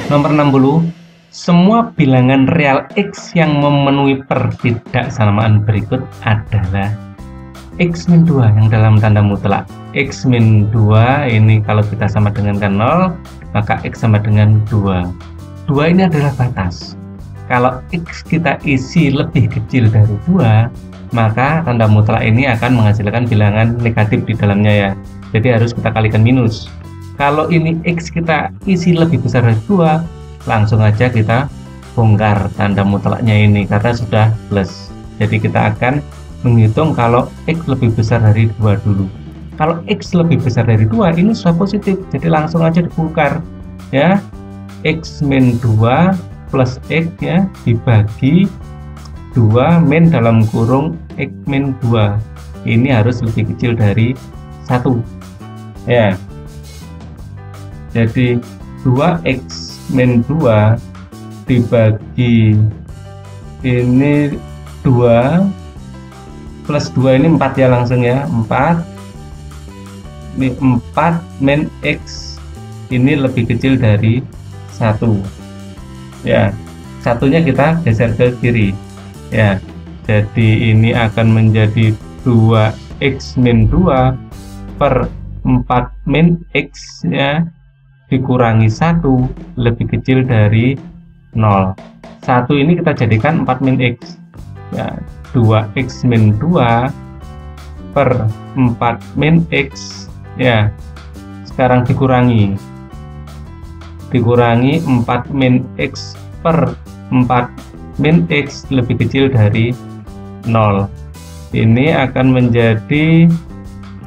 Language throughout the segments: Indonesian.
Nomor 60, semua bilangan real X yang memenuhi perbedaksamaan berikut adalah X-2 yang dalam tanda mutlak. X-2 ini kalau kita sama dengan 0, maka X sama dengan 2. 2 ini adalah batas. Kalau X kita isi lebih kecil dari 2, maka tanda mutlak ini akan menghasilkan bilangan negatif di dalamnya ya. Jadi harus kita kalikan minus. Kalau ini X kita isi lebih besar dari 2, langsung aja kita bongkar tanda mutlaknya ini karena sudah plus. Jadi kita akan menghitung kalau X lebih besar dari 2 dulu. Kalau X lebih besar dari 2 ini sudah positif, jadi langsung aja dibongkar ya. X-2 plus X ya dibagi 2 min dalam kurung X-2 ini harus lebih kecil dari 1 ya. Jadi 2X-2 dibagi ini 2 plus 2 ini 4 ya, langsung ya, 4 ini 4 min X ini lebih kecil dari 1 ya. Satunya kita geser ke kiri ya, jadi ini akan menjadi 2X-2 per 4 min X ya dikurangi 1 lebih kecil dari 0. 1 ini kita jadikan 4 min X ya, 2X-2 per 4 min X ya, sekarang dikurangi 4 min X per 4 min X lebih kecil dari 0. Ini akan menjadi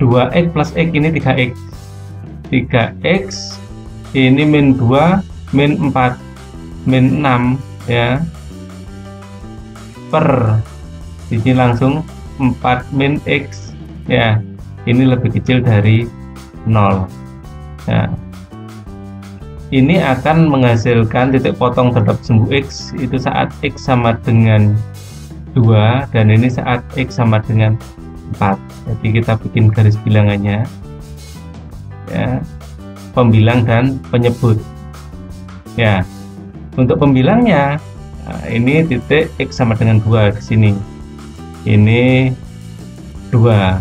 2X plus X ini 3X. 3X ini min 2 min 4 min 6 ya, per ini langsung 4 min X ya, ini lebih kecil dari 0 ya. Ini akan menghasilkan titik potong terhadap sumbu X itu saat X sama dengan 2 dan ini saat X sama dengan 4. Jadi kita bikin garis bilangannya ya, pembilang dan penyebut ya. Untuk pembilangnya nah, ini titik X sama dengan 2 di sini, ini 2,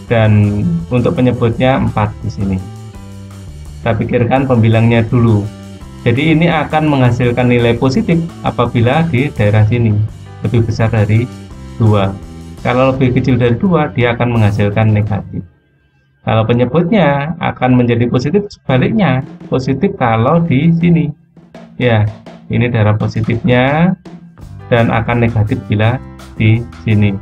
dan untuk penyebutnya 4 di sini. Kita pikirkan pembilangnya dulu. Jadi ini akan menghasilkan nilai positif apabila di daerah sini lebih besar dari 2. Kalau lebih kecil dari 2 dia akan menghasilkan negatif. Kalau penyebutnya akan menjadi positif sebaliknya, positif kalau di sini ya, ini daerah positifnya dan akan negatif bila di sini.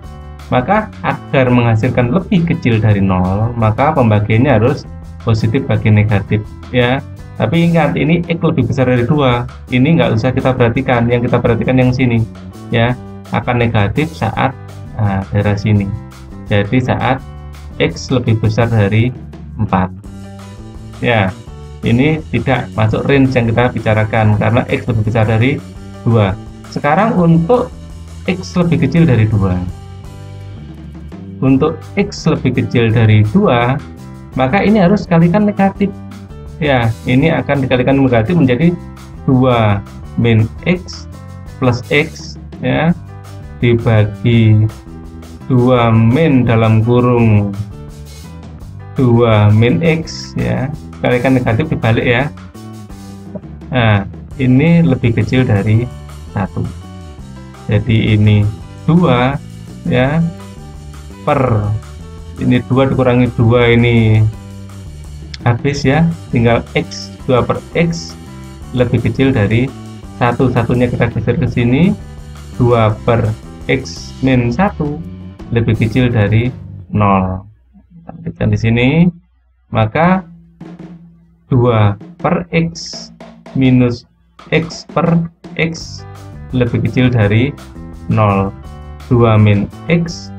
Maka agar menghasilkan lebih kecil dari 0, maka pembagiannya harus positif bagi negatif ya. Tapi ingat, ini X lebih besar dari 2, ini nggak usah kita perhatikan, yang kita perhatikan yang sini ya, akan negatif saat daerah sini. Jadi saat X lebih besar dari 4 ya, ini tidak masuk range yang kita bicarakan karena X lebih besar dari 2. Sekarang untuk X lebih kecil dari 2, untuk X lebih kecil dari 2, maka ini harus kalikan negatif ya. Ini akan dikalikan negatif menjadi 2 min X plus X ya dibagi 2 min dalam kurung 2 min X ya, kalikan negatif dibalik ya. Nah ini lebih kecil dari 1, jadi ini 2 ya, per ini 2 dikurangi 2 ini habis ya, tinggal X, 2 per X lebih kecil dari 1, satunya kita geser ke sini, 2 per X min 1 lebih kecil dari 0. Tampilkan di sini, maka 2 per X minus X per X lebih kecil dari 0. 2 min X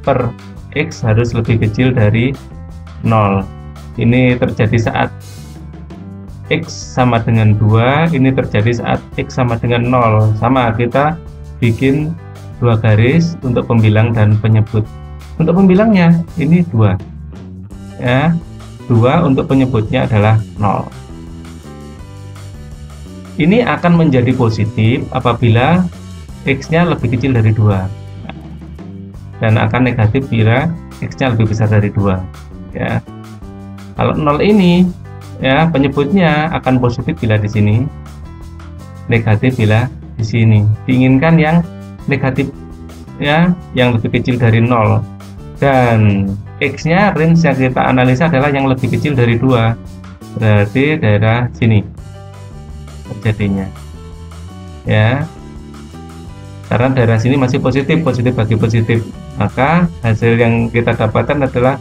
per X harus lebih kecil dari 0. Ini terjadi saat X sama dengan 2, ini terjadi saat X sama dengan 0. Sama, kita bikin 2 garis untuk pembilang dan penyebut. Untuk pembilangnya ini 2 ya, 2, untuk penyebutnya adalah 0. Ini akan menjadi positif apabila X-nya lebih kecil dari 2, dan akan negatif bila X-nya lebih besar dari 2, ya. Kalau 0 ini, ya, penyebutnya akan positif bila di sini, negatif bila di sini. Diinginkan yang negatif, ya, yang lebih kecil dari 0, dan X-nya range yang kita analisa adalah yang lebih kecil dari 2, berarti daerah sini terjadinya, ya, karena daerah sini masih positif bagi positif, maka hasil yang kita dapatkan adalah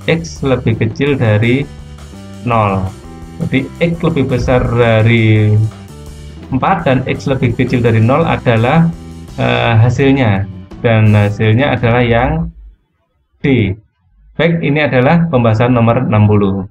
X lebih kecil dari 0. Jadi X lebih besar dari 4 dan X lebih kecil dari 0 adalah hasilnya, dan hasilnya adalah yang D. Baik, ini adalah pembahasan nomor 60.